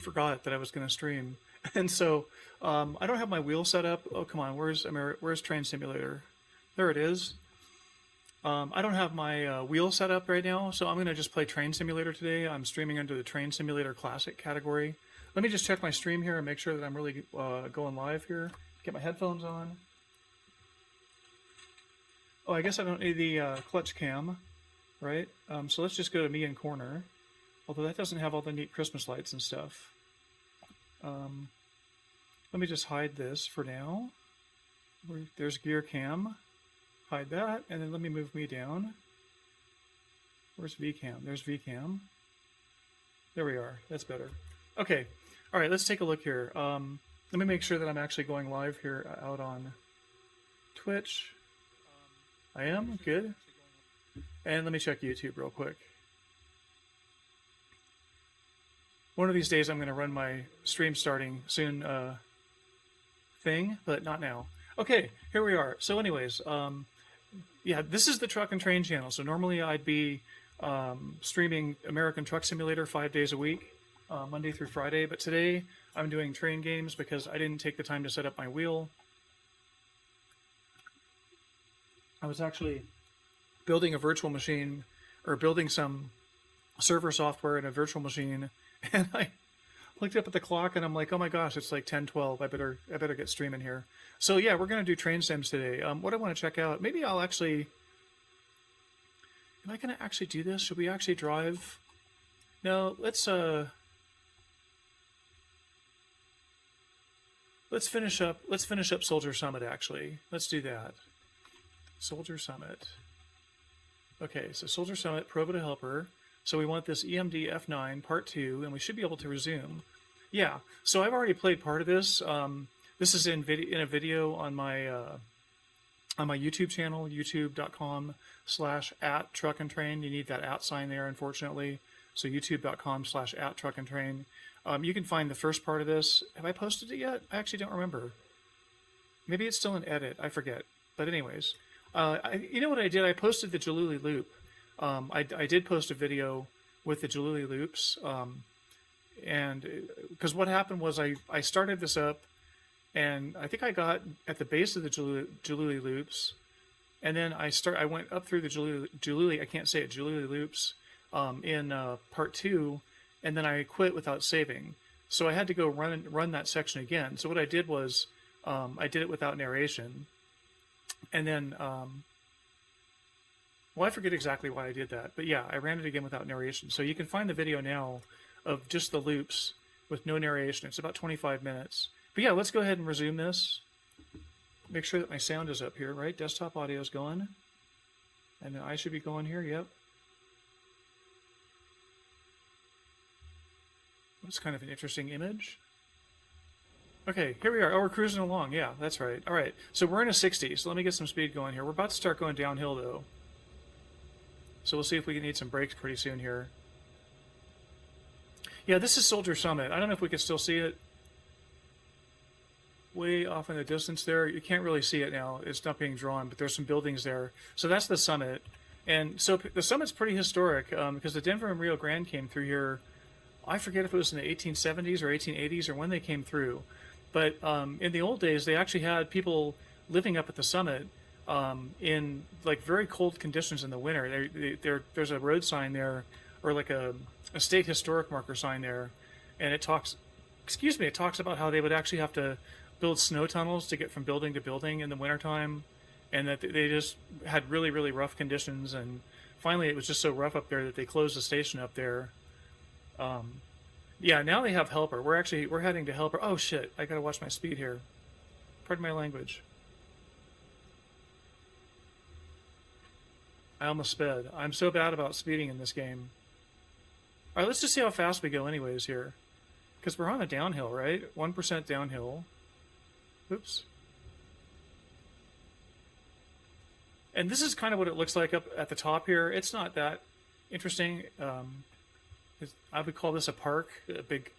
forgot that I was going to stream, and so I don't have my wheel set up. Oh, come on, where's Train Simulator? There it is. I don't have my wheel set up right now, so I'm going to just play Train Simulator today. I'm streaming under the Train Simulator Classic category. Let me just check my stream here and make sure that I'm really going live here. Get my headphones on. Oh, I guess I don't need the clutch cam, right? So let's just go to me in corner. Although that doesn't have all the neat Christmas lights and stuff. Let me just hide this for now. There's gear cam. Hide that, and then let me move me down. Where's VCam? There's VCam. There we are. That's better. Okay. All right, let's take a look here. Let me make sure that I'm actually going live here out on Twitch. I am? Good. And let me check YouTube real quick. One of these days I'm going to run my stream starting soon thing, but not now. Okay, here we are. So anyways, yeah, this is the Truck and Train channel. So normally I'd be streaming American Truck Simulator 5 days a week, Monday through Friday. But today I'm doing train games because I didn't take the time to set up my wheel. I was actually building a virtual machine, or building some server software in a virtual machine, and I looked up at the clock and I'm like, oh my gosh, it's like 10:12. I better get streaming here. So yeah, we're gonna do train sims today. What I want to check out, maybe I'll actually, am I gonna actually do this? Should we actually drive? No, let's finish up Soldier Summit actually. Let's do that. Soldier Summit. Okay, so Soldier Summit, Provo to Helper. So we want this EMD F9 Part 2, and we should be able to resume. Yeah, so I've already played part of this. This is in a video on my YouTube channel, youtube.com/@truckandtrain. You need that @ sign there, unfortunately. So youtube.com/@truckandtrain. You can find the first part of this. Have I posted it yet? I actually don't remember. Maybe it's still in edit. I forget. But anyways, you know what I did? I posted the Jaluli loop. I did post a video with the Jaluli loops, and because what happened was I started this up, and I think I got at the base of the Jaluli loops, and then I went up through the Jaluli I can't say it, Jaluli loops in part 2, and then I quit without saving. So I had to go run that section again. So what I did was I did it without narration, and then well, I forget exactly why I did that, but yeah, I ran it again without narration. So you can find the video now of just the loops with no narration. It's about 25 minutes. But yeah, let's go ahead and resume this. Make sure that my sound is up here, right? Desktop audio is going. And I should be going here, yep. That's kind of an interesting image. Okay, here we are. Oh, we're cruising along. Yeah, that's right. All right, so we're in a 60, so let me get some speed going here. We're about to start going downhill, though. So we'll see if we can need some brakes pretty soon here. Yeah, this is Soldier Summit. I don't know if we can still see it. Way off in the distance there. You can't really see it now. It's not being drawn, but there's some buildings there. So that's the summit. And so the summit's pretty historic because the Denver and Rio Grande came through here. I forget if it was in the 1870s or 1880s or when they came through. But in the old days, they actually had people living up at the summit in like very cold conditions in the winter. There's a road sign there, or like a state historic marker sign there, and it talks about how they would actually have to build snow tunnels to get from building to building in the wintertime, and that they just had really, really rough conditions, and finally it was just so rough up there that they closed the station up there. Yeah, now they have Helper. We're heading to Helper. Oh shit, I gotta watch my speed here. Pardon my language. I almost sped. I'm so bad about speeding in this game. All right, let's just see how fast we go anyways here. Because we're on a downhill, right? 1% downhill. Oops. And this is kind of what it looks like up at the top here. It's not that interesting. I would call this a park, a big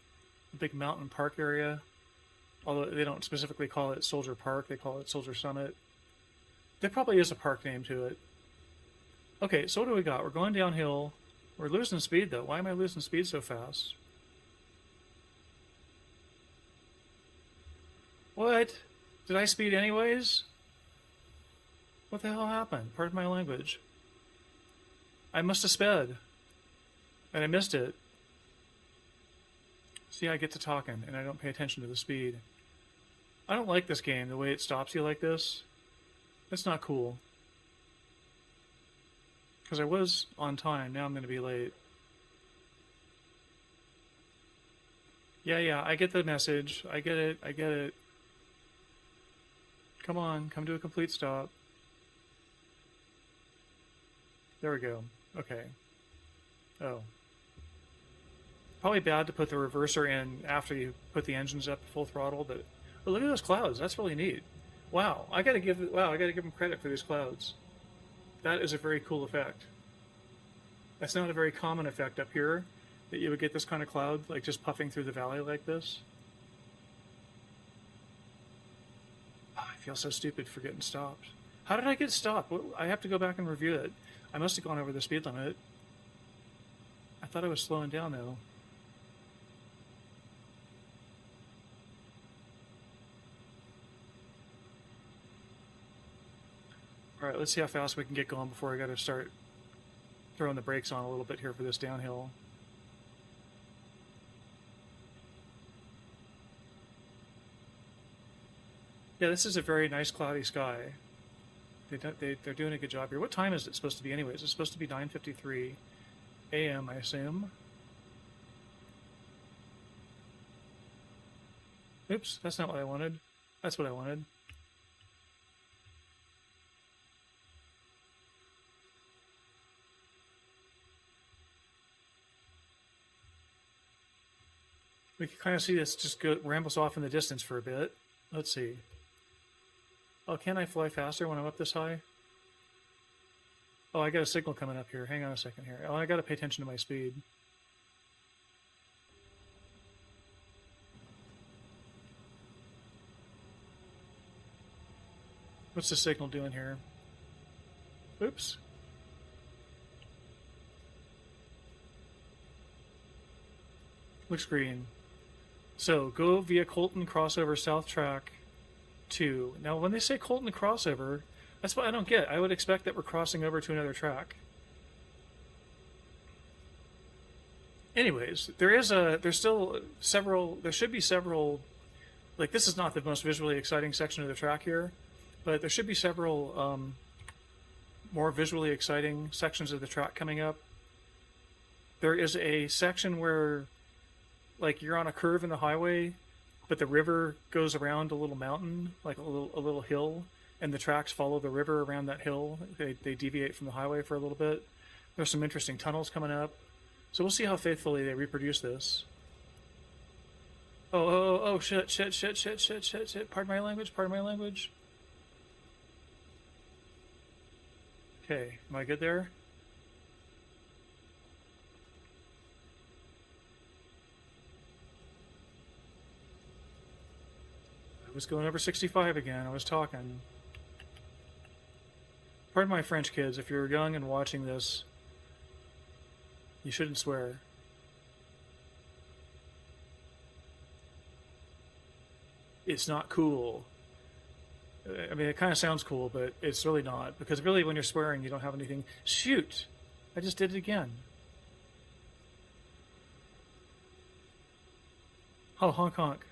mountain park area. Although they don't specifically call it Soldier Park, they call it Soldier Summit. There probably is a park name to it. Okay, so what do we got? We're going downhill. We're losing speed, though. Why am I losing speed so fast? What? Did I speed anyways? What the hell happened? Pardon my language. I must have sped. And I missed it. See, I get to talking, and I don't pay attention to the speed. I don't like this game, the way it stops you like this. That's not cool. Because I was on time, now I'm going to be late. Yeah, I get the message. I get it. Come on, come to a complete stop. There we go. Okay. Oh. Probably bad to put the reverser in after you put the engines up to full throttle, but look at those clouds. That's really neat. Wow, I gotta give them credit for these clouds. That is a very cool effect. That's not a very common effect up here, that you would get this kind of cloud, like just puffing through the valley like this. Oh, I feel so stupid for getting stopped. How did I get stopped? I have to go back and review it. I must have gone over the speed limit. I thought I was slowing down though. Alright, let's see how fast we can get going before I gotta start throwing the brakes on a little bit here for this downhill. Yeah, this is a very nice cloudy sky. They're doing a good job here. What time is it supposed to be anyways? It's supposed to be 9:53 a.m., I assume. Oops, that's not what I wanted. That's what I wanted. We can kind of see this just rambles off in the distance for a bit. Let's see. Oh, can I fly faster when I'm up this high? Oh, I got a signal coming up here. Hang on a second here. Oh, I got to pay attention to my speed. What's the signal doing here? Oops. Looks green. So, go via Colton Crossover South Track 2. Now, when they say Colton Crossover, that's what I don't get. I would expect that we're crossing over to another track. Anyways, there should be several, like this is not the most visually exciting section of the track here, but there should be several more visually exciting sections of the track coming up. There is a section where like you're on a curve in the highway, but the river goes around a little mountain, like a little hill, and the tracks follow the river around that hill. They deviate from the highway for a little bit. There's some interesting tunnels coming up. So we'll see how faithfully they reproduce this. Oh, shit. Pardon my language. Okay, am I good there? I was going over 65 again. I was talking. Pardon my French, kids. If you're young and watching this, you shouldn't swear. It's not cool. I mean, it kind of sounds cool, but it's really not. Because really, when you're swearing, you don't have anything. Shoot! I just did it again. Oh, honk honk.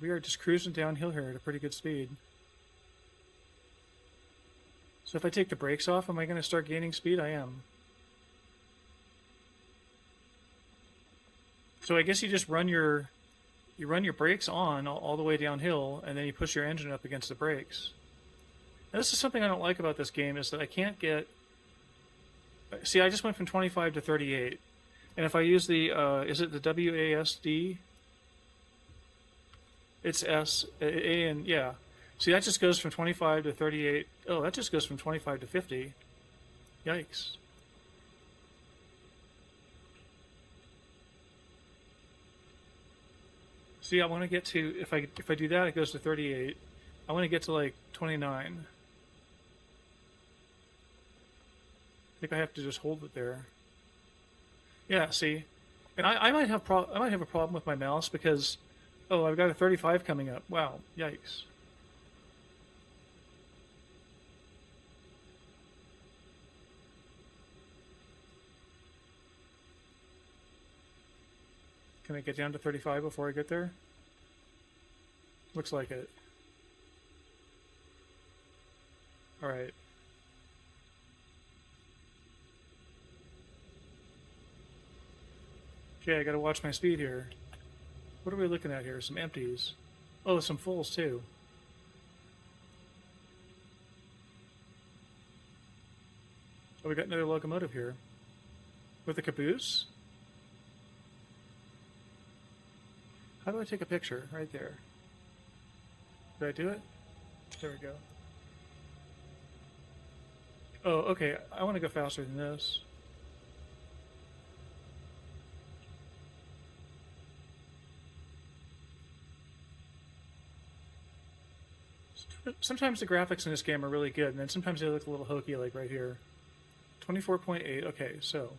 We are just cruising downhill here at a pretty good speed. So if I take the brakes off, am I going to start gaining speed? I am. So I guess you just run your brakes on all the way downhill, and then you push your engine up against the brakes. Now this is something I don't like about this game, is that I can't get... See, I just went from 25 to 38. And if I use the, is it the WASD? It's S, A, and yeah. See, that just goes from 25 to 38. Oh, that just goes from 25 to 50. Yikes. See, I want to get to, if I do that, it goes to 38. I want to get to like 29. I think I have to just hold it there. Yeah, see, And I might have I might have a problem with my mouse because, oh, I've got a 35 coming up. Wow, yikes. Can I get down to 35 before I get there? Looks like it. All right. Okay, I gotta watch my speed here. What are we looking at here? Some empties. Oh, some fulls too. Oh, we got another locomotive here. With a caboose? How do I take a picture? Right there. Did I do it? There we go. Oh, okay. I want to go faster than this. Sometimes the graphics in this game are really good, and then sometimes they look a little hokey, like right here. 24.8. Okay, so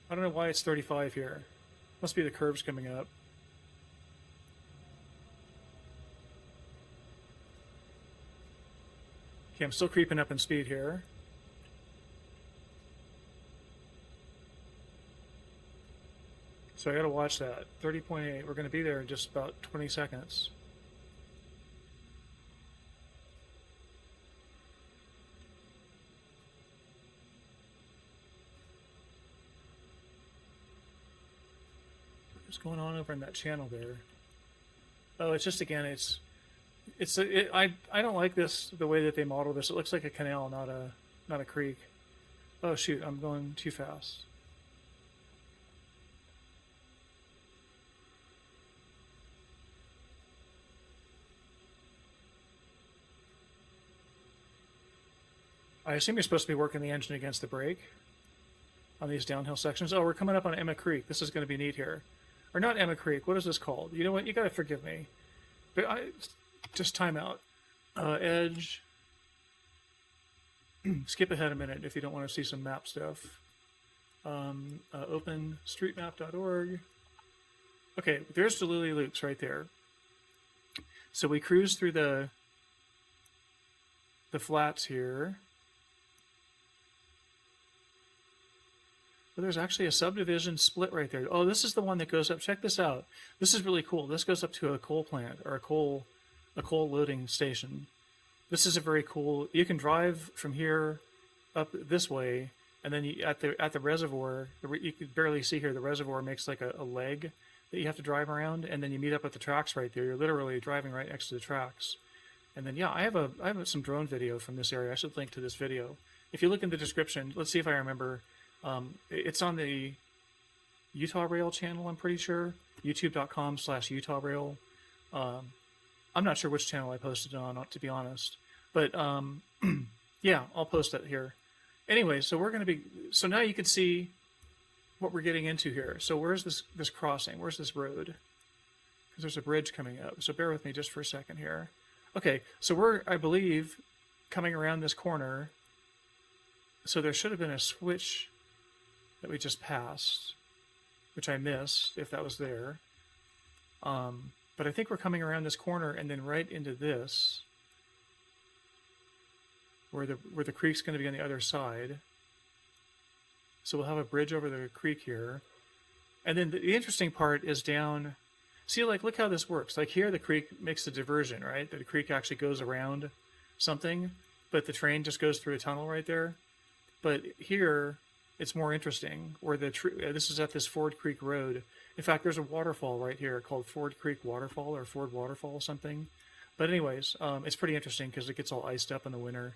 I don't know why it's 35 here. Must be the curves coming up. Okay, I'm still creeping up in speed here. So I gotta watch that. 30.8. We're gonna be there in just about 20 seconds. What's going on over in that channel there? Oh, it's just, again, I don't like this, the way that they model this. It looks like a canal, not a creek. Oh shoot, I'm going too fast. I assume you're supposed to be working the engine against the brake on these downhill sections. Oh, we're coming up on Emma Creek. This is going to be neat here. Or not Emma Creek. What is this called? You know what? You got to forgive me. But just time out. Edge. Skip ahead a minute if you don't want to see some map stuff. Open streetmap.org. Okay, there's the Lily Loops right there. So we cruise through the flats here. But there's actually a subdivision split right there. Oh, this is the one that goes up. Check this out. This is really cool. This goes up to a coal plant, or a coal loading station. This is a very cool. You can drive from here up this way, and then at the reservoir, you can barely see here. The reservoir makes like a leg that you have to drive around, and then you meet up at the tracks right there. You're literally driving right next to the tracks. And then yeah, I have some drone video from this area. I should link to this video. If you look in the description, let's see if I remember. It's on the Utah Rail channel, I'm pretty sure. YouTube.com/Utah Rail. I'm not sure which channel I posted it on, to be honest. But yeah, I'll post that here. Anyway, so we're going to be. So now you can see what we're getting into here. So where's this crossing? Where's this road? Because there's a bridge coming up. So bear with me just for a second here. Okay, so we're, I believe, coming around this corner. So there should have been a switch that we just passed, which I missed if that was there. But I think we're coming around this corner and then right into this, where the creek's going to be on the other side. So we'll have a bridge over the creek here. And then the interesting part is down. See, like, look how this works. Like here, the creek makes the diversion, right? The creek actually goes around something, but the train just goes through a tunnel right there. But here, it's more interesting, where this is at this Ford Creek Road. In fact, there's a waterfall right here called Ford Creek Waterfall, or Ford Waterfall something. But anyways, it's pretty interesting because it gets all iced up in the winter.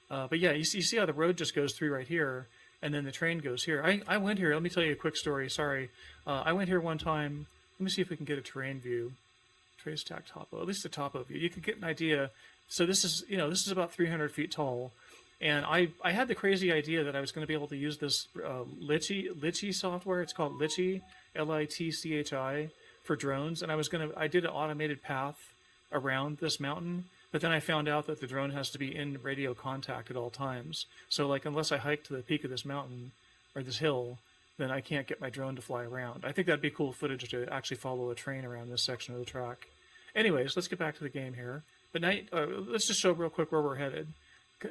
But yeah, you see how the road just goes through right here, and then the train goes here. I went here. Let me tell you a quick story. Sorry. I went here one time. Let me see if we can get a terrain view. Trace stack topo, at least the topo view. You can get an idea. So this is about 300 feet tall. And I had the crazy idea that I was going to be able to use this Litchi software. It's called Litchi, Litchi, for drones. And I did an automated path around this mountain. But then I found out that the drone has to be in radio contact at all times. So like, unless I hike to the peak of this mountain or this hill, then I can't get my drone to fly around. I think that'd be cool footage to actually follow a train around this section of the track. Anyways, let's get back to the game here. But let's just show real quick where we're headed.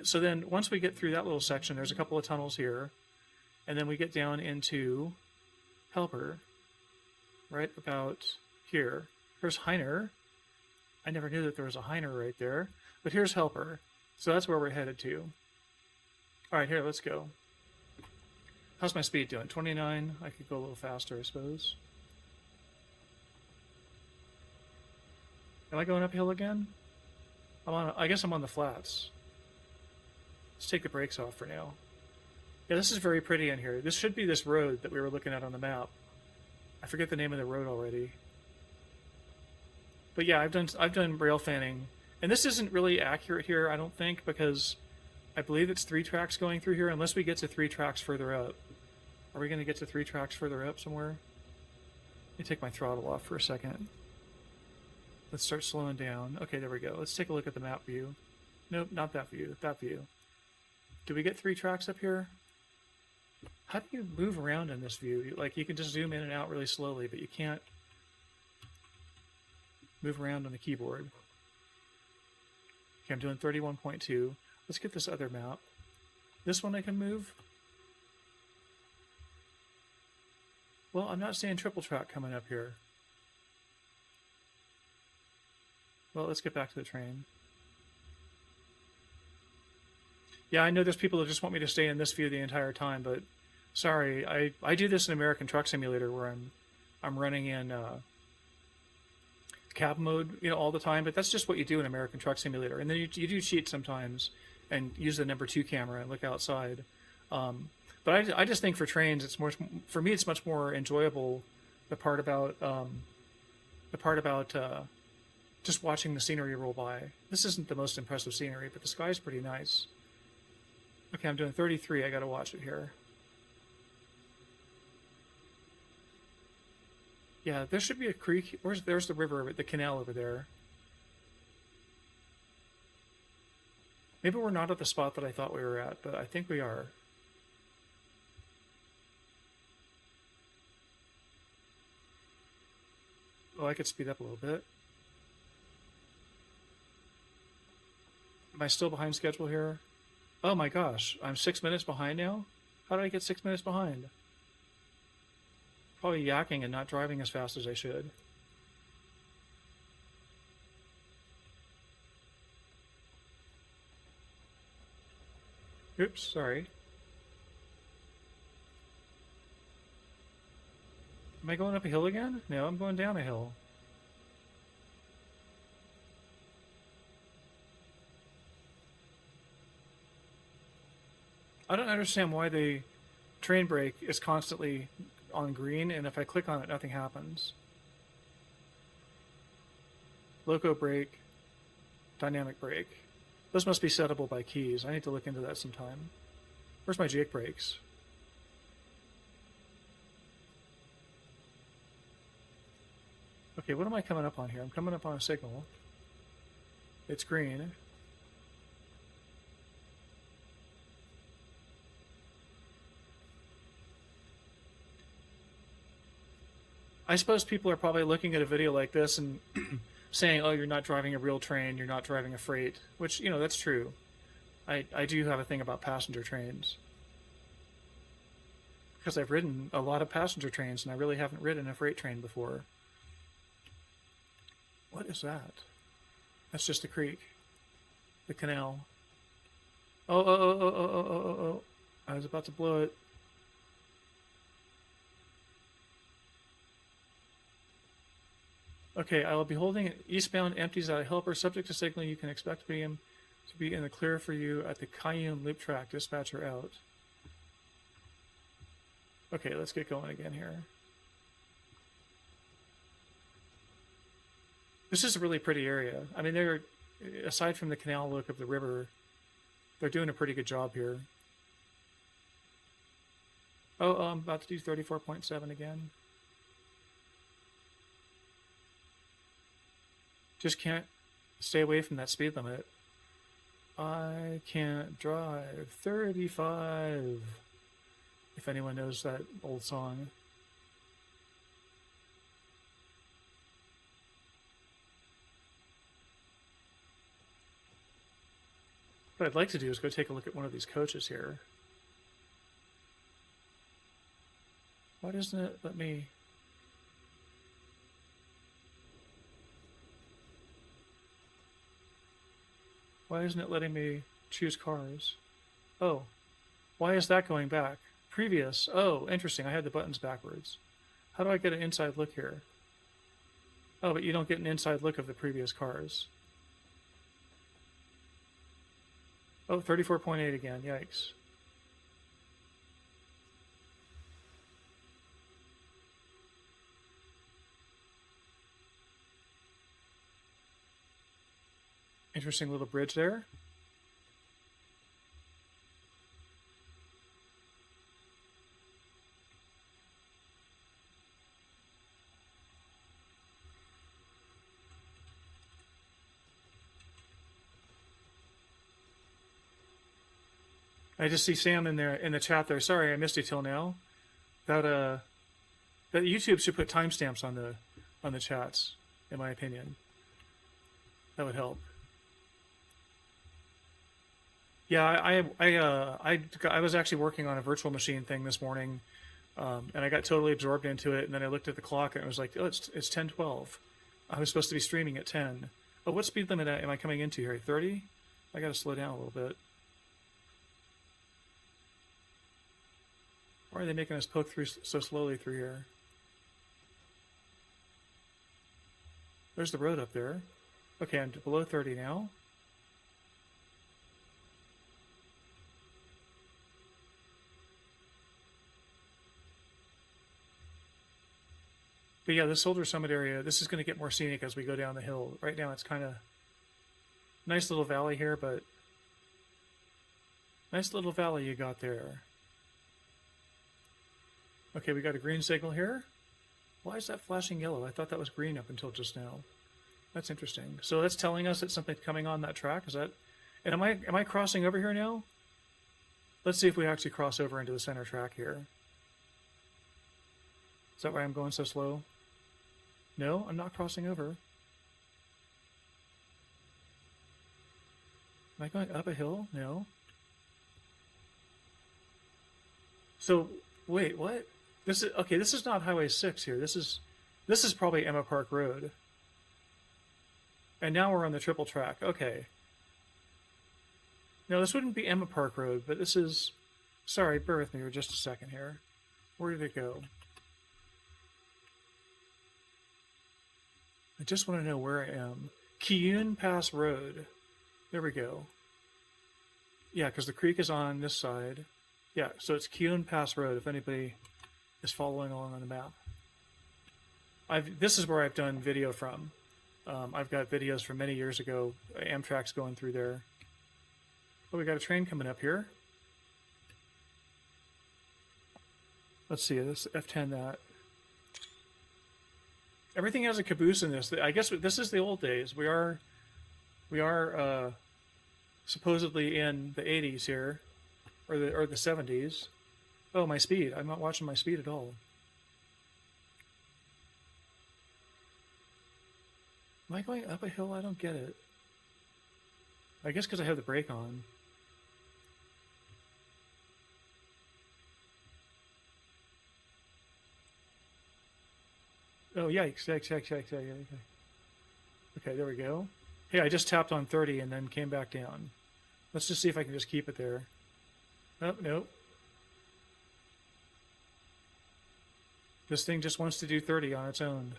So then once we get through that little section, there's a couple of tunnels here. And then we get down into Helper, right about here. Here's Heiner. I never knew that there was a Heiner right there. But here's Helper. So that's where we're headed to. All right, here, let's go. How's my speed doing? 29? I could go a little faster, I suppose. Am I going uphill again? I guess I'm on the flats. Let's take the brakes off for now. Yeah, this is very pretty in here. This should be this road that we were looking at on the map. I forget the name of the road already. But yeah, I've done rail fanning. And this isn't really accurate here, I don't think, because I believe it's 3 tracks going through here, unless we get to 3 tracks further up. Are we going to get to 3 tracks further up somewhere? Let me take my throttle off for a second. Let's start slowing down. Okay, there we go. Let's take a look at the map view. Nope, not that view. That view. Do we get 3 tracks up here? How do you move around in this view? Like, you can just zoom in and out really slowly, but you can't move around on the keyboard. Okay, I'm doing 31.2. Let's get this other map. This one I can move. Well, I'm not seeing triple track coming up here. Well, let's get back to the train. Yeah, I know there's people that just want me to stay in this view the entire time, but sorry, I do this in American Truck Simulator where I'm running in cab mode, all the time. But that's just what you do in American Truck Simulator, and then you do cheat sometimes and use the number 2 camera and look outside. But I just think for trains, for me it's much more enjoyable. The part about just watching the scenery roll by. This isn't the most impressive scenery, but the sky's pretty nice. Okay, I'm doing 33. I gotta watch it here. Yeah, there should be a creek. There's the river, the canal over there. Maybe we're not at the spot that I thought we were at, but I think we are. Oh, I could speed up a little bit. Am I still behind schedule here? Oh my gosh, I'm 6 minutes behind now? How did I get 6 minutes behind? Probably yakking and not driving as fast as I should. Oops, sorry. Am I going up a hill again? No, I'm going down a hill. I don't understand why the train brake is constantly on green, and if I click on it, nothing happens. Loco brake, dynamic brake. Those must be settable by keys. I need to look into that sometime. Where's my Jake brakes? Okay, what am I coming up on here? I'm coming up on a signal. It's green. I suppose people are probably looking at a video like this and saying, oh, you're not driving a real train, you're not driving a freight, which, that's true. I do have a thing about passenger trains. Because I've ridden a lot of passenger trains, and I really haven't ridden a freight train before. What is that? That's just the creek. The canal. Oh. I was about to blow it. Okay, I will be holding eastbound empties at a helper. Subject to signaling, you can expect to be in the clear for you at the Cayenne loop track. Dispatcher out. Okay, let's get going again here. This is a really pretty area. I mean, aside from the canal look of the river, they're doing a pretty good job here. Oh, I'm about to do 34.7 again. Just can't stay away from that speed limit. I can't drive 35. if anyone knows that old song. What I'd like to do is go take a look at one of these coaches here. Why doesn't it let me... Why isn't it letting me choose cars? Oh, why is that going back? Previous. Oh, interesting. I had the buttons backwards. How do I get an inside look here? Oh, but you don't get an inside look of the previous cars. Oh, 34.8 again. Yikes. Interesting little bridge there. I just see Sam in there in the chat there. Sorry, I missed you till now. That YouTube should put timestamps on the chats, in my opinion. That would help. Yeah, I was actually working on a virtual machine thing this morning, and I got totally absorbed into it. And then I looked at the clock and it was like, oh, it's 10:12. I was supposed to be streaming at 10. Oh, what speed limit am I coming into here? 30? I got to slow down a little bit. Why are they making us poke through so slowly through here? There's the road up there. Okay, I'm below 30 now. But yeah, this Soldier Summit area, this is going to get more scenic as we go down the hill. Right now it's kind of nice little valley here, but nice little valley you got there. Okay, we got a green signal here. Why is that flashing yellow? I thought that was green up until just now. That's interesting. So that's telling us that something's coming on that track. Is that? And am I crossing over here now? Let's see if we actually cross over into the center track here. Is that why I'm going so slow? No, I'm not crossing over. Am I going up a hill? No. So wait, what? This is okay. This is not Highway 6 here. This is probably Emma Park Road. And now we're on the triple track. Okay. No, this wouldn't be Emma Park Road, but this is... Sorry, bear with me for just a second here. Where did it go? I just want to know where I am. Keune Pass Road. There we go. Yeah, because the creek is on this side. Yeah, so it's Keune Pass Road, if anybody is following along on the map. This is where I've done video from. I've got videos from many years ago. Amtrak's going through there. Oh, we got a train coming up here. Let's see, this F10 that. Everything has a caboose in this. I guess this is the old days. We are supposedly in the 80s here, or the 70s. Oh, my speed. I'm not watching my speed at all. Am I going up a hill? I don't get it. I guess because I have the brake on. Oh, yikes, yikes, yikes, yikes, yikes. Okay, there we go. Hey, I just tapped on 30 and then came back down. Let's just see if I can just keep it there. Oh, nope. This thing just wants to do 30 on its own.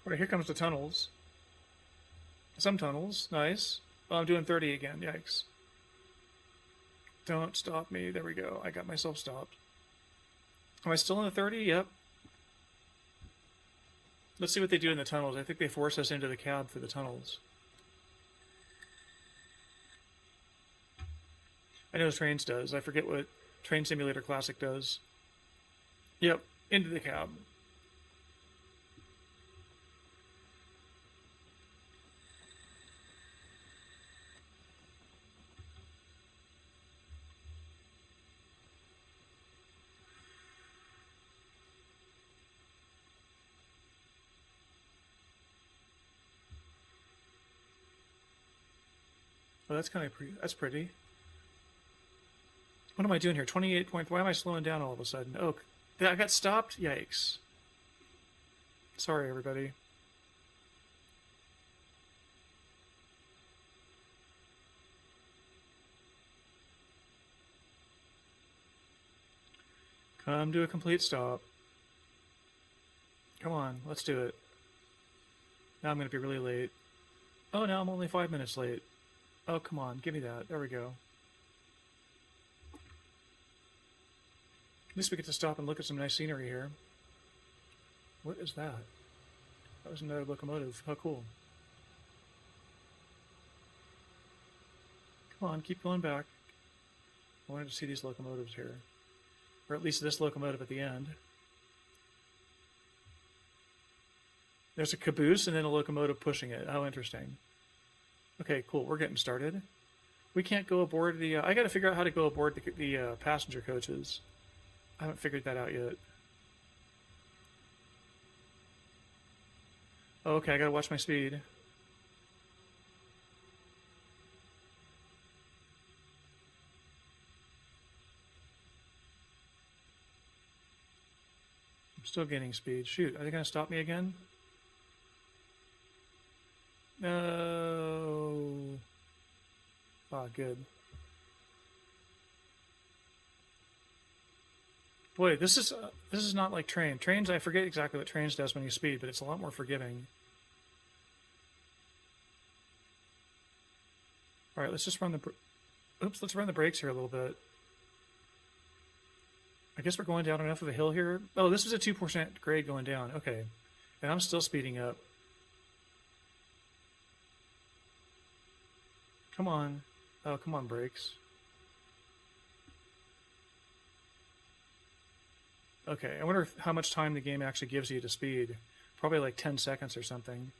Alright, here comes the tunnels. Some tunnels. Nice. Oh, I'm doing 30 again. Yikes. Don't stop me. There we go. I got myself stopped. Am I still in the 30? Yep. Let's see what they do in the tunnels. I think they force us into the cab for the tunnels. I know Trains does. I forget what Train Simulator Classic does. Yep, into the cab. Oh, that's kind of pretty. That's pretty. What am I doing here? 28 point. Why am I slowing down all of a sudden? Oh, I got stopped? Yikes. Sorry, everybody. Come to a complete stop. Come on, let's do it. Now I'm going to be really late. Oh, now I'm only 5 minutes late. Oh, come on, give me that. There we go. At least we get to stop and look at some nice scenery here. What is that? That was another locomotive. How cool. Come on, keep going back. I wanted to see these locomotives here. Or at least this locomotive at the end. There's a caboose and then a locomotive pushing it. How interesting. Okay, cool. We're getting started. We can't go aboard the... I got to figure out how to go aboard the passenger coaches. I haven't figured that out yet. Oh, okay, I got to watch my speed. I'm still gaining speed. Shoot, are they going to stop me again? No. Ah, good. Boy, this is not like Train. Trains, I forget exactly what Trains does when you speed, but it's a lot more forgiving. All right, let's just run the... Oops, let's run the brakes here a little bit. I guess we're going down enough of a hill here. Oh, this is a 2% grade going down. Okay. And I'm still speeding up. Come on. Oh, come on, brakes. Okay, I wonder how much time the game actually gives you to speed. Probably like 10 seconds or something.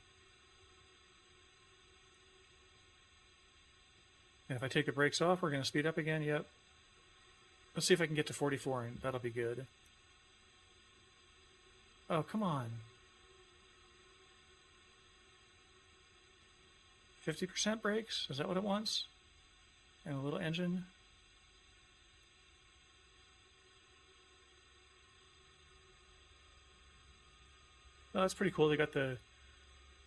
And if I take the brakes off, we're going to speed up again. Yep. Let's see if I can get to 44, and that'll be good. Oh, come on. 50% brakes? Is that what it wants? And a little engine? Oh, that's pretty cool. They got the...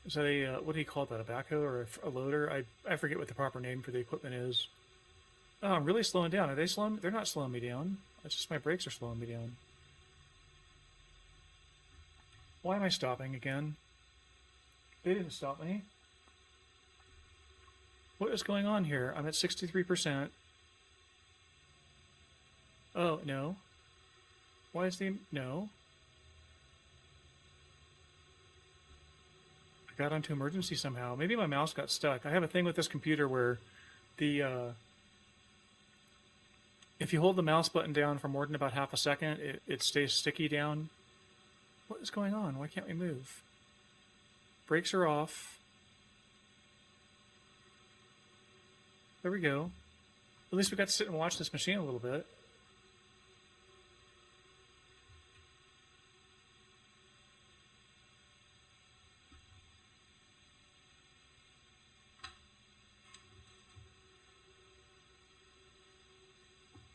Is that a... what do you call that? A backhoe or a loader? I forget what the proper name for the equipment is. Oh, I'm really slowing down. Are they slowing? They're not slowing me down. It's just my brakes are slowing me down. Why am I stopping again? They didn't stop me. What is going on here? I'm at 63%. Oh, no. Why is the... No. I got onto emergency somehow. Maybe my mouse got stuck. I have a thing with this computer where the... if you hold the mouse button down for more than about half a second, it stays sticky down. What is going on? Why can't we move? Brakes are off. There we go. At least we got to sit and watch this machine a little bit.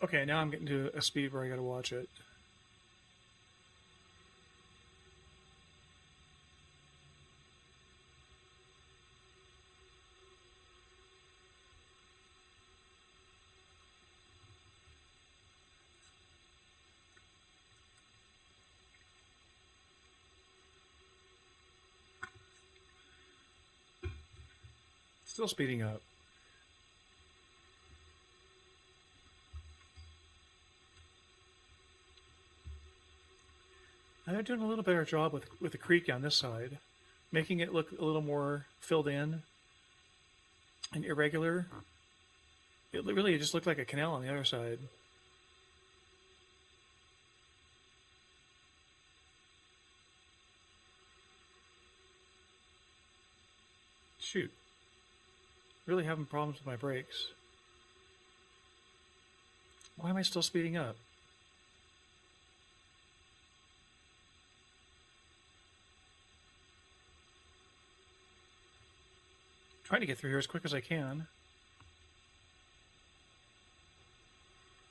Okay, now I'm getting to a speed where I gotta watch it. Still speeding up. And they're doing a little better job with the creek on this side, making it look a little more filled in and irregular. It really just looked like a canal on the other side. Shoot. Really having problems with my brakes. Why am I still speeding up? Trying to get through here as quick as I can.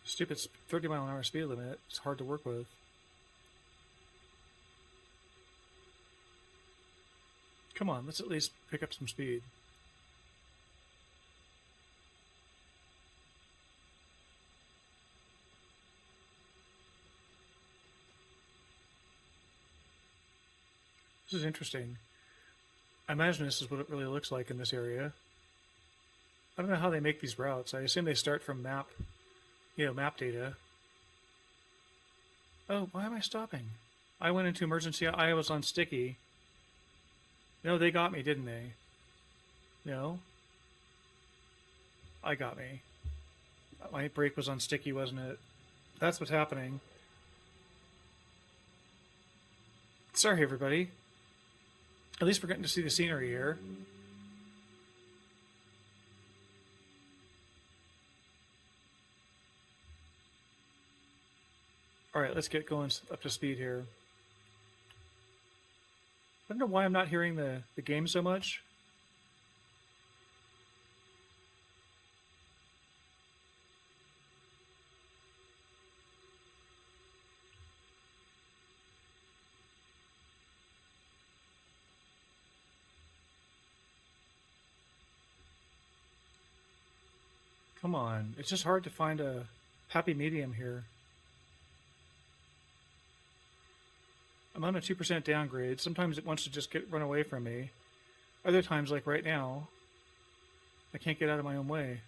Stupid 30-mile-an-hour speed limit. It's hard to work with. Come on, let's at least pick up some speed. This is interesting. I imagine this is what it really looks like in this area. I don't know how they make these routes. I assume they start from map data. Oh, why am I stopping? I went into emergency. I was on sticky. No, they got me, didn't they? No? I got me. My brake was on sticky, wasn't it? That's what's happening. Sorry, everybody. At least we're getting to see the scenery here. Alright, let's get going up to speed here. I don't know why I'm not hearing the game so much. Come on, it's just hard to find a happy medium here. I'm on a 2% downgrade. Sometimes it wants to just run away from me. Other times, like right now, I can't get out of my own way.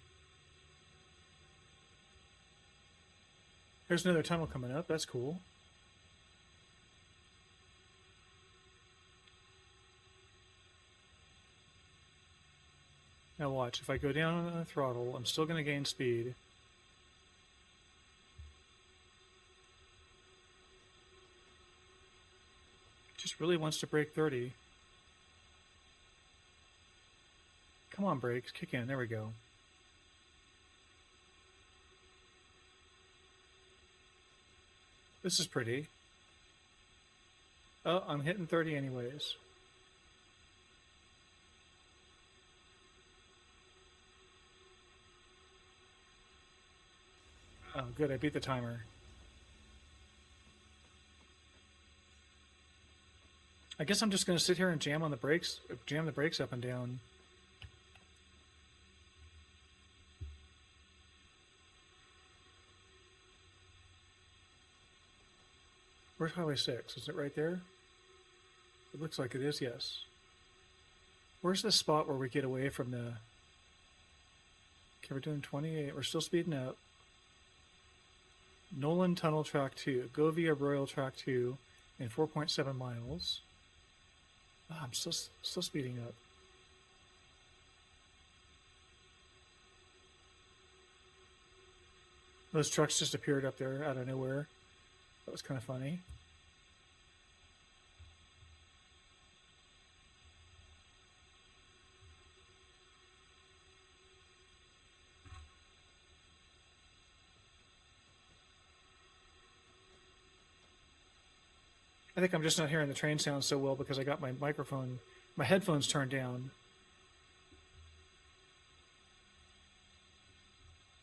There's another tunnel coming up. That's cool. Now watch. If I go down on the throttle, I'm still going to gain speed. Just really wants to break 30. Come on, brakes. Kick in. There we go. This is pretty. Oh, I'm hitting 30 anyways. Oh, good. I beat the timer. I guess I'm just going to sit here and jam the brakes up and down. Where's Highway 6? Is it right there? It looks like it is, yes. Where's the spot where we get away from the... Okay, we're doing 28. We're still speeding up. Nolan Tunnel Track 2. Go via Royal Track 2 in 4.7 miles. Oh, I'm still speeding up. Those trucks just appeared up there out of nowhere. That was kind of funny. I think I'm just not hearing the train sound so well because I got my headphones turned down.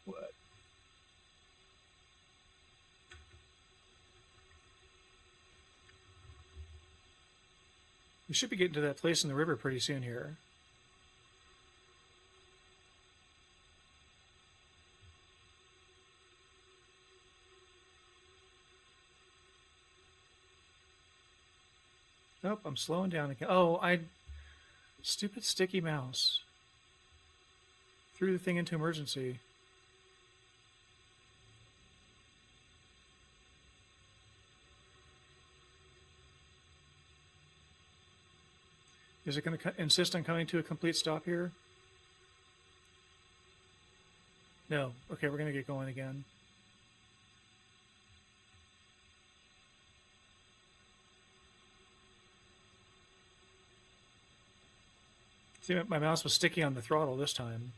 What? We should be getting to that place in the river pretty soon here. Nope, I'm slowing down again. Oh, stupid sticky mouse. Threw the thing into emergency. Is it going to insist on coming to a complete stop here? No. Okay, we're going to get going again. See, my mouse was sticky on the throttle this time.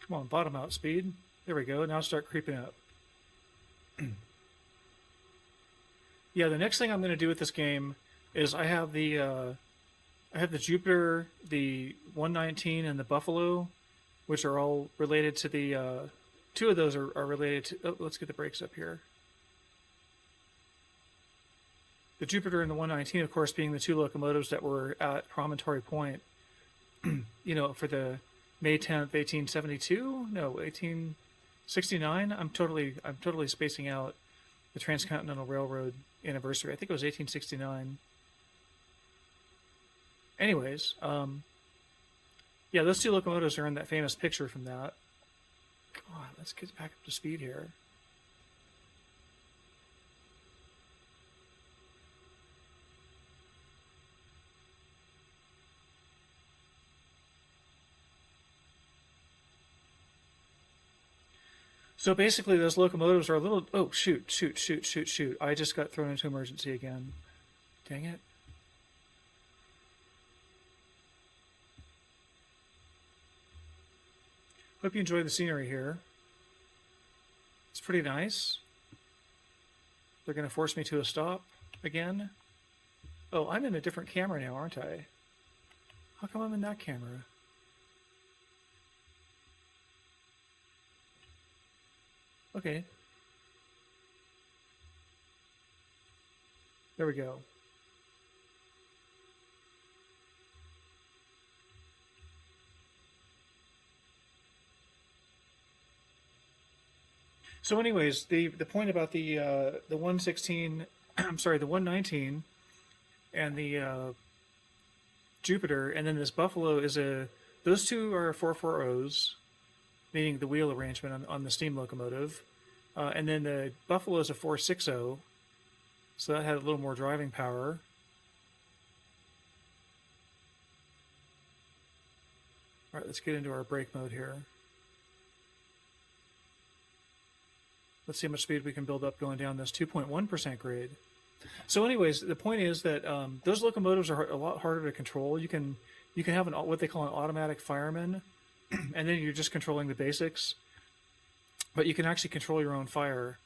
Come on, bottom out speed. There we go. Now start creeping up. Yeah, the next thing I'm going to do with this game is I have the Jupiter, the 119, and the Buffalo, which are all related to the. Two of those are related to. Oh, let's get the brakes up here. The Jupiter and the 119, of course, being the two locomotives that were at Promontory Point. You know, for the May 10th, 1872? No, 1869. I'm totally spacing out the Transcontinental Railroad anniversary. I think it was 1869. Anyways, yeah, those two locomotives are in that famous picture from that. Come on, let's get back up to speed here. So basically, those locomotives are a little... Oh, shoot. I just got thrown into emergency again. Dang it. Hope you enjoy the scenery here. It's pretty nice. They're going to force me to a stop again. Oh, I'm in a different camera now, aren't I? How come I'm in that camera? Okay. There we go. So anyways, the point about the 116, I'm sorry, the 119 and the Jupiter, and then this Buffalo is those two are 440s, meaning the wheel arrangement on the steam locomotive. And then the Buffalo is a 460, so that had a little more driving power. All right, let's get into our brake mode here. Let's see how much speed we can build up going down this 2.1% grade. So anyways, the point is that those locomotives are a lot harder to control. You can have what they call an automatic fireman, and then you're just controlling the basics. But you can actually control your own fire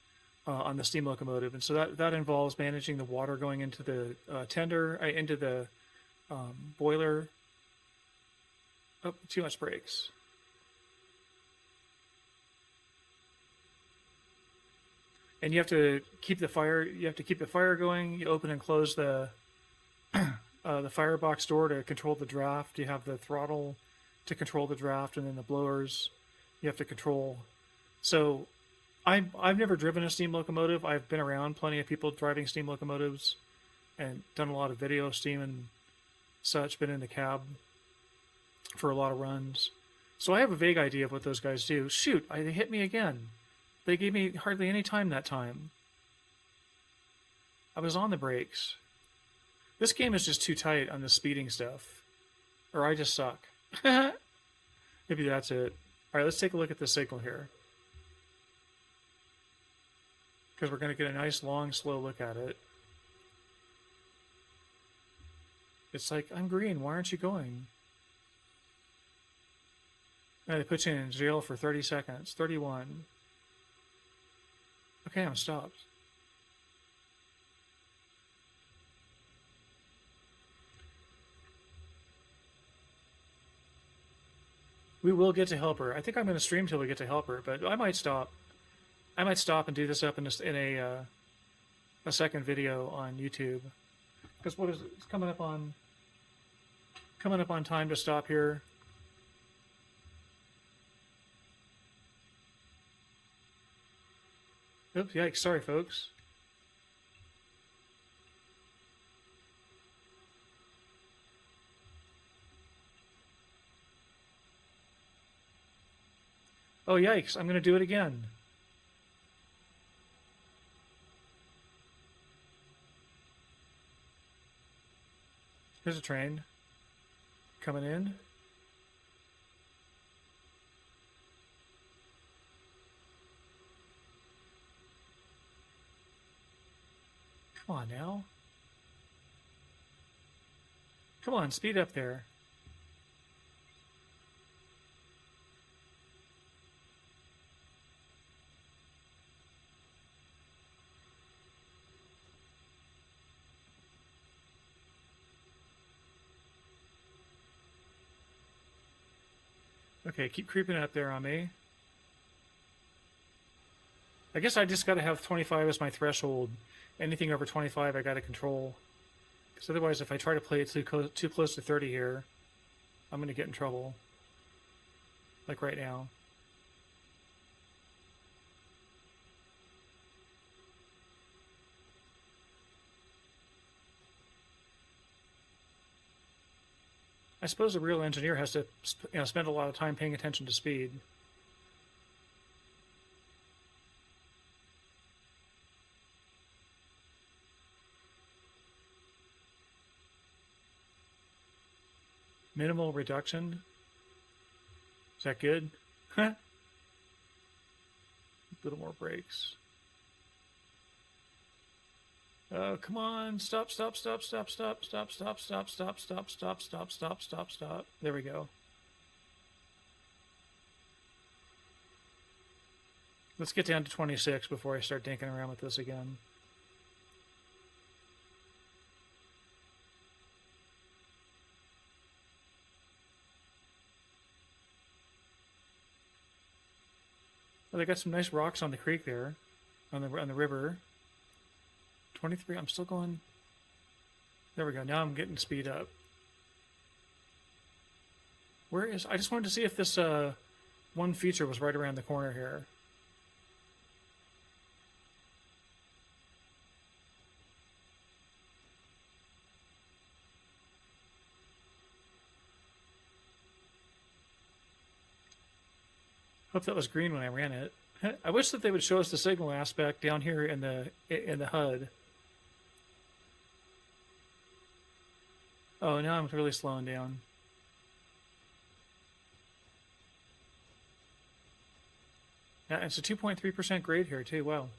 on the steam locomotive, and so that involves managing the water going into the tender, into the boiler. Oh, too much brakes. And you have to keep the fire. You have to keep the fire going. You open and close the firebox door to control the draft. You have the throttle to control the draft, and then the blowers you have to control. So I've never driven a steam locomotive. I've been around plenty of people driving steam locomotives and done a lot of video steam and such, been in the cab for a lot of runs. So I have a vague idea of what those guys do. Shoot, they hit me again. They gave me hardly any time that time. I was on the brakes. This game is just too tight on the speeding stuff. Or I just suck. Maybe that's it. All right, let's take a look at the signal here. Because we're going to get a nice, long, slow look at it. It's like, I'm green. Why aren't you going? They put you in jail for 30 seconds. 31. Okay, I'm stopped. We will get to Helper. I think I'm going to stream till we get to Helper, but I might stop. I might stop and do this up in a second video on YouTube. Because what is it? It's coming up on time to stop here. Oops, yikes, sorry folks. Oh yikes, I'm gonna do it again. Here's a train coming in. Come on now. Come on, speed up there. Okay, keep creeping up there on me. I guess I just got to have 25 as my threshold. Anything over 25 I got to control. Because otherwise, if I try to play it too close to 30 here, I'm going to get in trouble. Like right now. I suppose a real engineer has to spend a lot of time paying attention to speed. Minimal reduction. Is that good? A little more brakes. Oh, come on. Stop, stop, stop, stop, stop, stop, stop, stop, stop, stop, stop, stop, stop, stop, stop. There we go. Let's get down to 26 before I start dinking around with this again. Oh, they got some nice rocks on the creek there, on the river. 23. I'm still going. There we go. Now I'm getting speed up. Where is? I just wanted to see if this one feature was right around the corner here. Hope that was green when I ran it. I wish that they would show us the signal aspect down here in the HUD. Oh, now I'm really slowing down. Yeah, it's a 2.3% grade here too. Wow.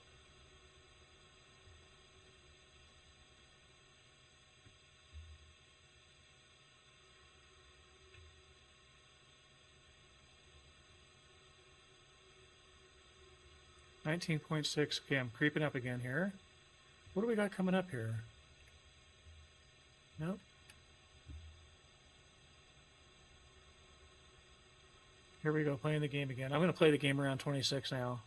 $19.6. Okay, I'm creeping up again here. What do we got coming up here? Nope. Here we go, playing the game again. I'm going to play the game around 26 now.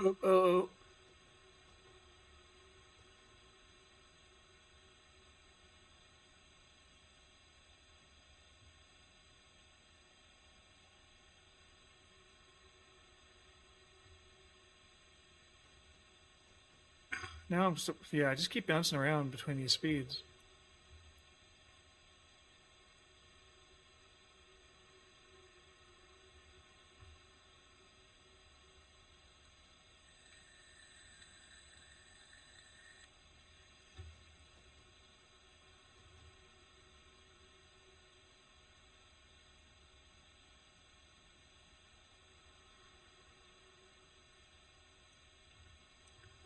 Oh, oh, oh. Now I'm so, yeah, I just keep bouncing around between these speeds.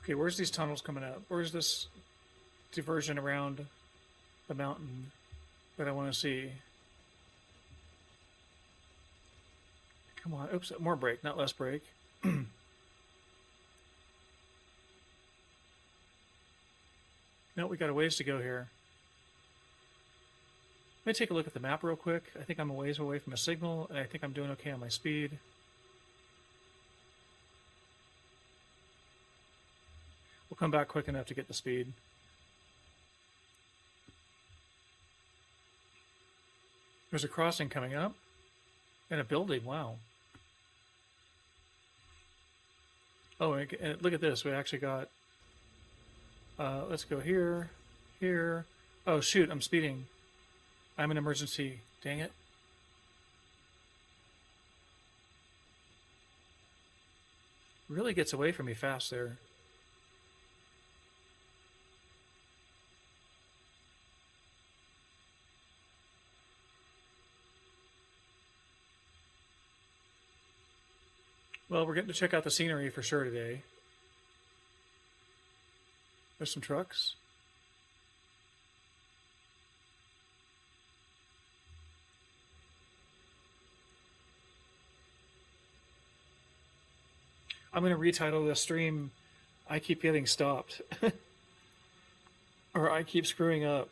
Okay, where's these tunnels coming up? Where's this? diversion around the mountain that I want to see. Come on. Oops, more brake, not less brake. No, we got a ways to go here. Let me take a look at the map real quick. I think I'm a ways away from a signal, and I think I'm doing okay on my speed. We'll come back quick enough to get the speed. There's a crossing coming up, and a building, wow. Oh, and look at this, we actually got, let's go here, here. Oh shoot, I'm speeding. I'm an emergency, dang it. Really gets away from me fast there. Well, we're getting to check out the scenery for sure today. There's some trucks. I'm going to retitle this stream, I Keep Getting Stopped. Or I Keep Screwing Up.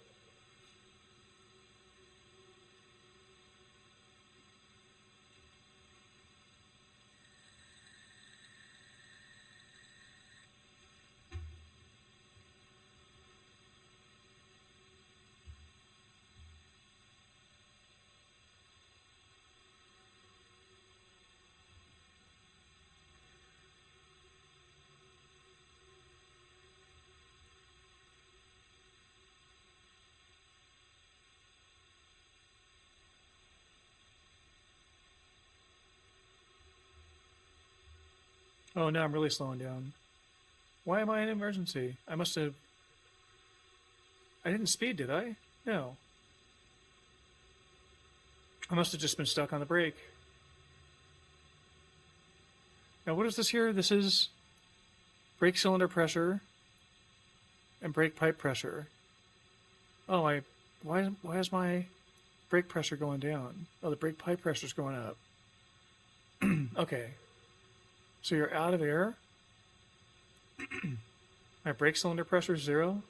Oh, now I'm really slowing down. Why am I in emergency? I must have... I didn't speed, did I? No. I must have just been stuck on the brake. Now, what is this here? This is brake cylinder pressure and brake pipe pressure. Oh, why is my brake pressure going down? Oh, the brake pipe pressure is going up. Okay. So you're out of air. My brake cylinder pressure is 0.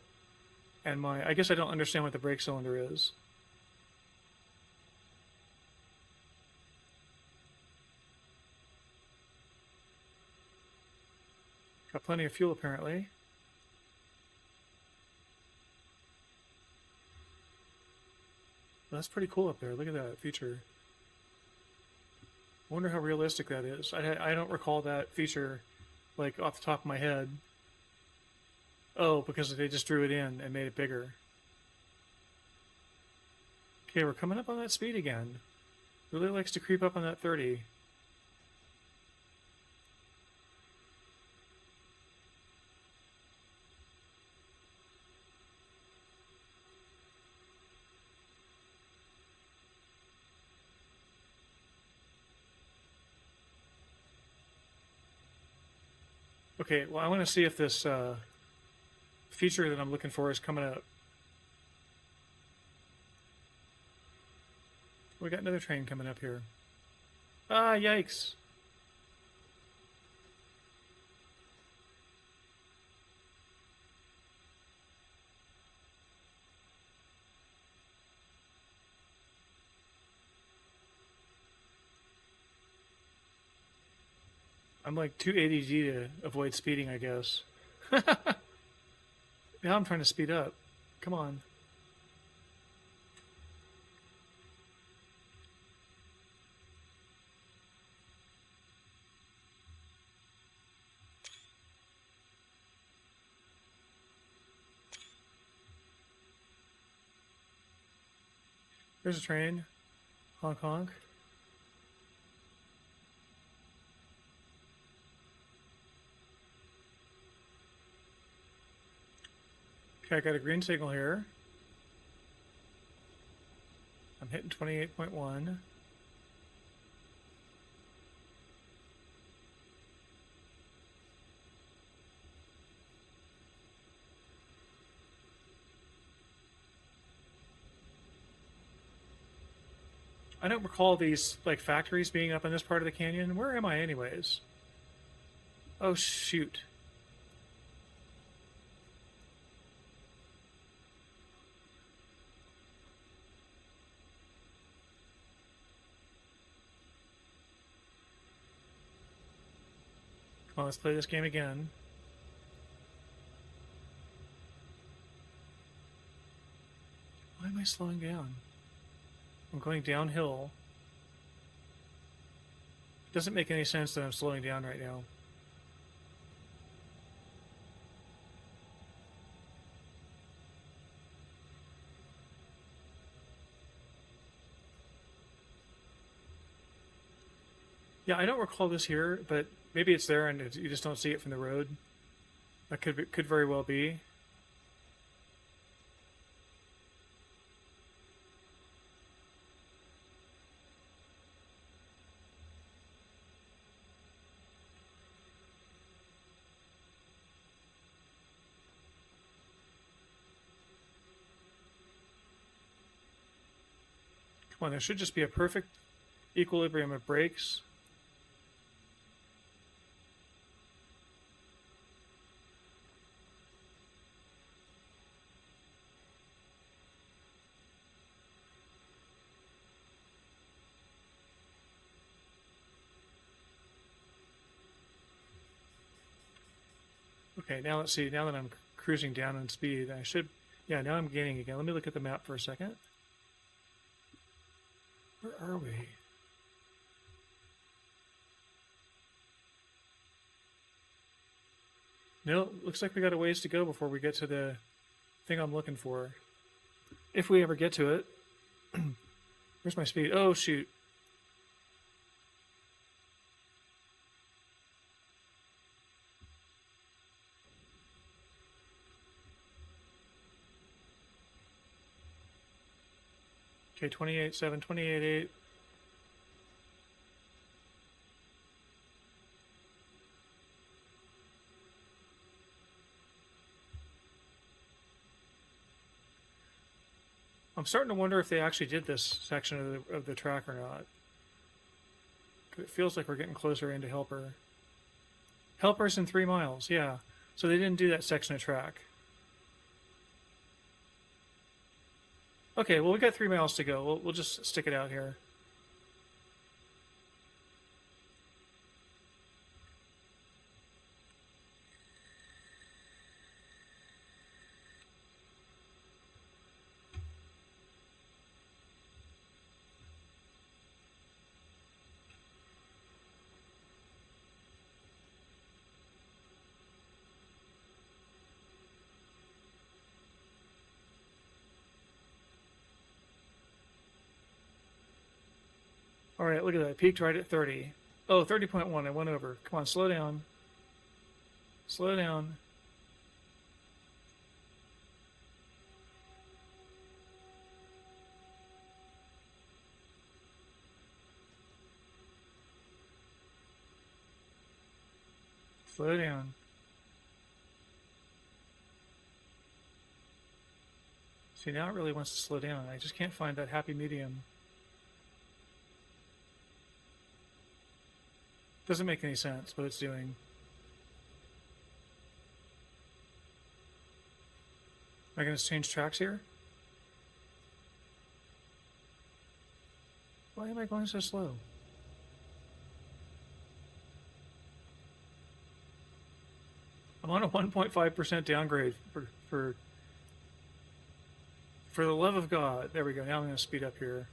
And I guess I don't understand what the brake cylinder is. Got plenty of fuel apparently. Well, that's pretty cool up there. Look at that feature. I wonder how realistic that is. I don't recall that feature, like, off the top of my head. Oh, because they just drew it in and made it bigger. Okay, we're coming up on that speed again. Really likes to creep up on that 30. Okay, well, I want to see if this feature that I'm looking for is coming up. We got another train coming up here. Ah, yikes. I'm like too ADD to avoid speeding, I guess. Now I'm trying to speed up. Come on. There's a train. Honk honk. Okay, I got a green signal here. I'm hitting 28.1. I don't recall these like factories being up in this part of the canyon. Where am I anyways? Oh shoot. Well, let's play this game again. Why am I slowing down? I'm going downhill. It doesn't make any sense that I'm slowing down right now. Yeah, I don't recall this here, but maybe it's there and you just don't see it from the road. That could very well be. Come on, there should just be a perfect equilibrium of brakes. Okay, now let's see. Now that I'm cruising down in speed, I should... Yeah, now I'm gaining again. Let me look at the map for a second. Where are we? No, looks like we got a ways to go before we get to the thing I'm looking for. If we ever get to it. Where's my speed? Oh, shoot. Okay, 28.7, 28.8. I'm starting to wonder if they actually did this section of the track or not. It feels like we're getting closer into Helper. Helper's in 3 miles, yeah. So they didn't do that section of track. Okay, well, we got 3 miles to go. We'll just stick it out here. All right, look at that. It peaked right at 30. Oh, 30.1. I went over. Come on, slow down. Slow down. Slow down. See, now it really wants to slow down. I just can't find that happy medium. Doesn't make any sense what it's doing. Am I going to change tracks here? Why am I going so slow? I'm on a 1.5% downgrade for the love of God. There we go. Now I'm going to speed up here.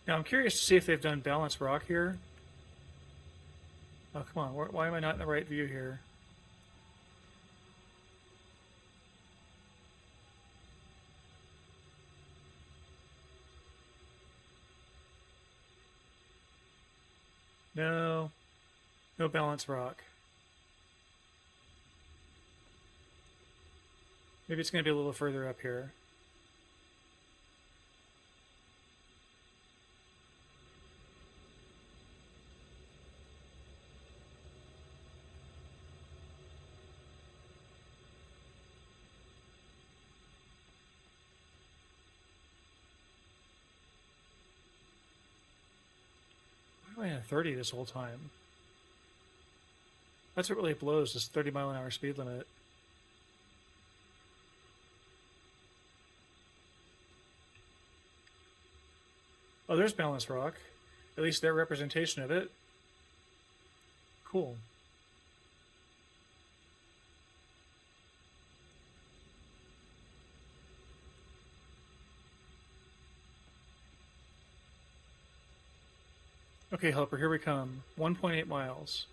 Now I'm curious to see if they've done balanced rock here. Oh, come on. Why am I not in the right view here? No. No balanced rock. Maybe it's going to be a little further up here. a 30 this whole time. That's what really blows, this 30-mile-an-hour speed limit. Oh, there's Balanced Rock. At least their representation of it. Cool. Okay, Helper, here we come. 1.8 miles.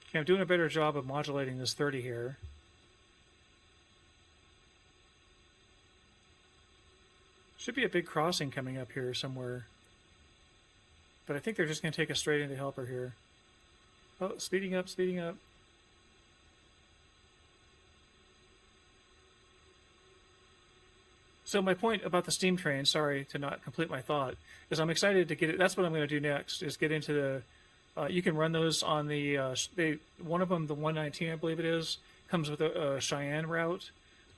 Okay, I'm doing a better job of modulating this 30 here. Should be a big crossing coming up here somewhere. But I think they're just going to take us straight into Helper here. Oh, speeding up, speeding up. So my point about the steam train, sorry to not complete my thought, is I'm excited to get it. That's what I'm going to do next, is get into the... you can run those on the... one of them, the 119, I believe it is, comes with a Cheyenne route.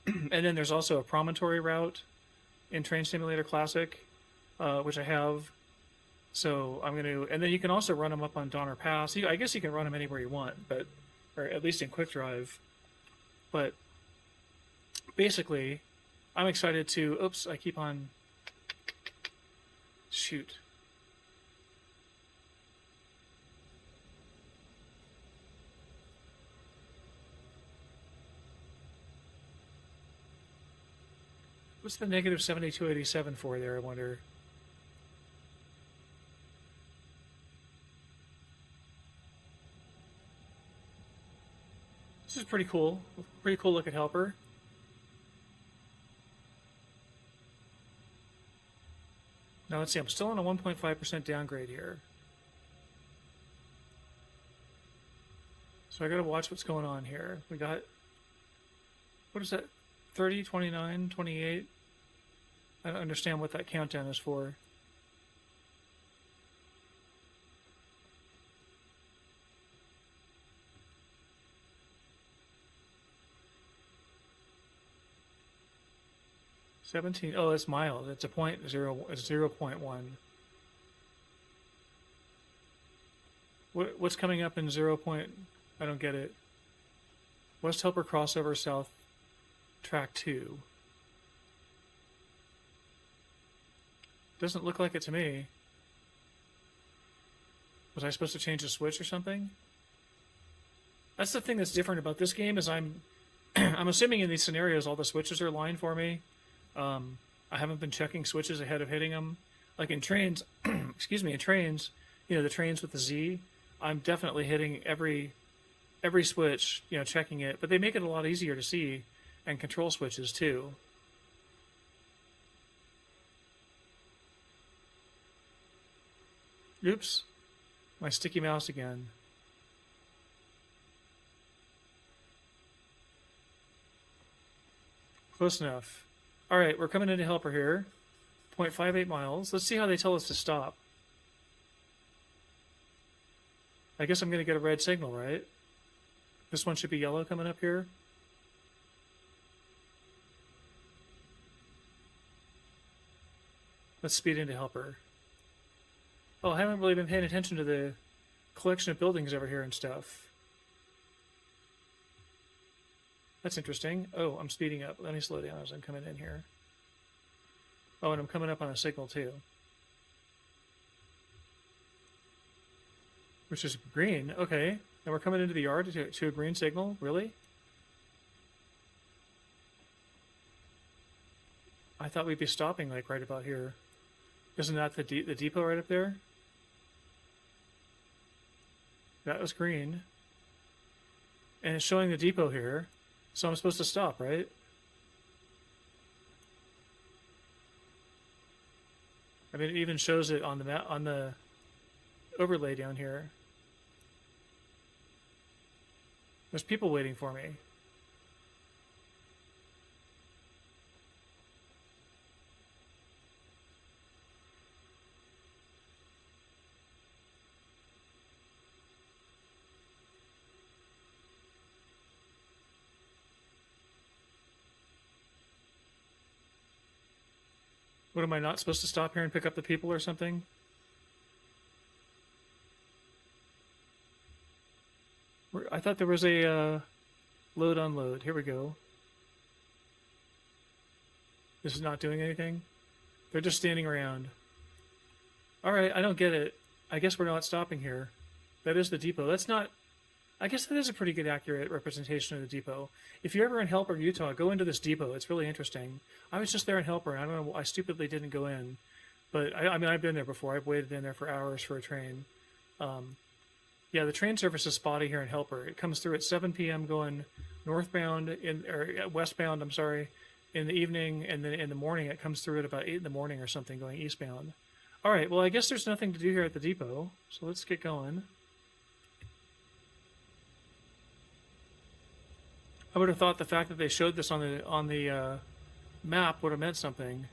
And then there's also a promontory route in Train Simulator Classic, which I have. So I'm going to... And then you can also run them up on Donner Pass. I guess you can run them anywhere you want, but or at least in QuickDrive. But basically... I'm excited to... Oops, I keep on... Shoot. What's the negative 7287 for there, I wonder? This is pretty cool. Pretty cool look at Helper. Now let's see, I'm still on a 1.5% downgrade here. So I gotta watch what's going on here. We got, what is that, 30, 29, 28? I don't understand what that countdown is for. Oh, it's mild. It's a 0.1. What's coming up in 0. I don't get it. West Helper crossover south track 2. Doesn't look like it to me. Was I supposed to change the switch or something? That's the thing that's different about this game is I'm assuming in these scenarios all the switches are aligned for me. I haven't been checking switches ahead of hitting them. Like in trains, excuse me, in trains, you know, the trains with the Z, I'm definitely hitting every switch, you know, checking it. But they make it a lot easier to see and control switches too. Oops, my sticky mouse again. Close enough. All right, we're coming into Helper here. 0.58 miles. Let's see how they tell us to stop. I guess I'm going to get a red signal, right? This one should be yellow coming up here. Let's speed into Helper. Oh, I haven't really been paying attention to the collection of buildings over here and stuff. That's interesting. Oh, I'm speeding up. Let me slow down as I'm coming in here. Oh, and I'm coming up on a signal too. Which is green. Okay. And we're coming into the yard to a green signal? Really? I thought we'd be stopping like right about here. Isn't that the depot right up there? That was green. And it's showing the depot here. So I'm supposed to stop, right? I mean, it even shows it on the map, on the overlay down here. There's people waiting for me. What, am I not supposed to stop here and pick up the people or something? I thought there was a load unload. Here we go. This is not doing anything. They're just standing around. All right, I don't get it. I guess we're not stopping here. That is the depot. That's not... I guess that is a pretty good accurate representation of the depot. If you're ever in Helper, Utah, go into this depot. It's really interesting. I was just there in Helper, and I don't know, I stupidly didn't go in. But, I mean, I've been there before. I've waited in there for hours for a train. Yeah, the train service is spotty here in Helper. It comes through at 7 p.m. going northbound, or westbound, I'm sorry, in the evening, and then in the morning it comes through at about 8 in the morning or something going eastbound. All right, well, I guess there's nothing to do here at the depot, so let's get going. I would have thought the fact that they showed this on the map would have meant something.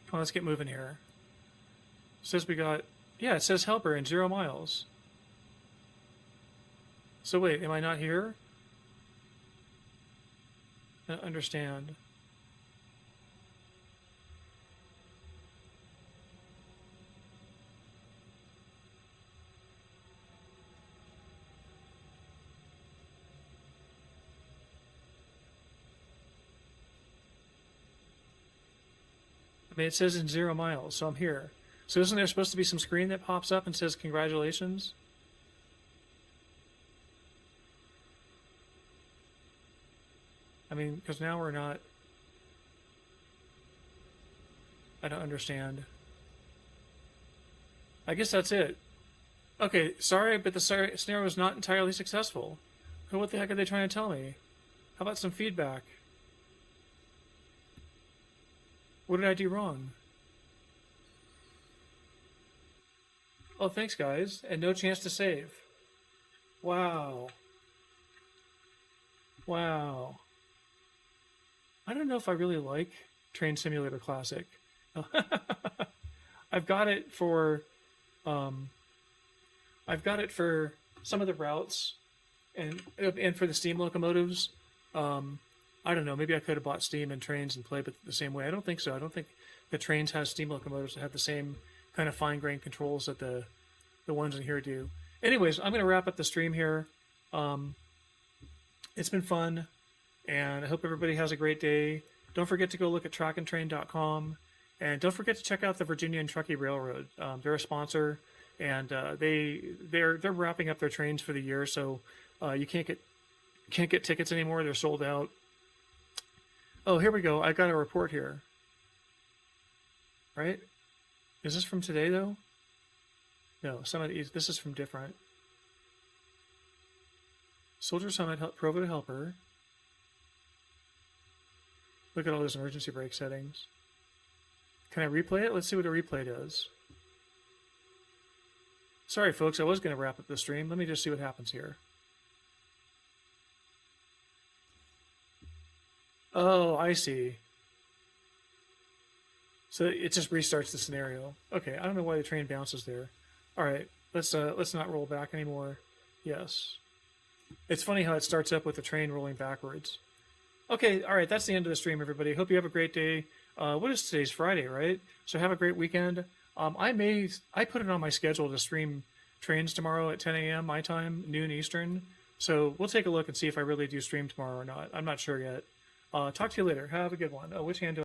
Come on, let's get moving here. It says we got... Yeah, it says Helper in 0 miles. So wait, am I not here? I don't understand. I mean, it says in 0 miles, so I'm here. So isn't there supposed to be some screen that pops up and says congratulations? I mean, because now we're not... I don't understand. I guess that's it. Okay, sorry, but the scenario was not entirely successful. What the heck are they trying to tell me? How about some feedback? What did I do wrong? Oh, thanks, guys. And no chance to save. Wow. Wow. I don't know if I really like Train Simulator Classic. I've got it for some of the routes and for the steam locomotives. I don't know, maybe I could have bought steam and trains and played it the same way. I don't think so. I don't think the trains have steam locomotives that have the same kind of fine-grained controls that the ones in here do. Anyways, I'm going to wrap up the stream here. It's been fun, and I hope everybody has a great day. Don't forget to go look at trackandtrain.com, and don't forget to check out the Virginia and Truckee Railroad. They're a sponsor, and they're wrapping up their trains for the year, so you can't get tickets anymore. They're sold out. Oh, here we go. I got a report here. Right? Is this from today, though? No, this is from different. Soldier Summit, Provo to Helper. Look at all those emergency brake settings. Can I replay it? Let's see what a replay does. Sorry, folks. I was going to wrap up the stream. Let me just see what happens here. Oh, I see. So it just restarts the scenario. Okay, I don't know why the train bounces there. All right, let's not roll back anymore. Yes. It's funny how it starts up with the train rolling backwards. Okay, all right, that's the end of the stream, everybody. Hope you have a great day. What is today's Friday, right? So have a great weekend. I put it on my schedule to stream trains tomorrow at 10 a.m. my time, noon Eastern. So we'll take a look and see if I really do stream tomorrow or not. I'm not sure yet. Talk to you later. Have a good one. Oh, which hand do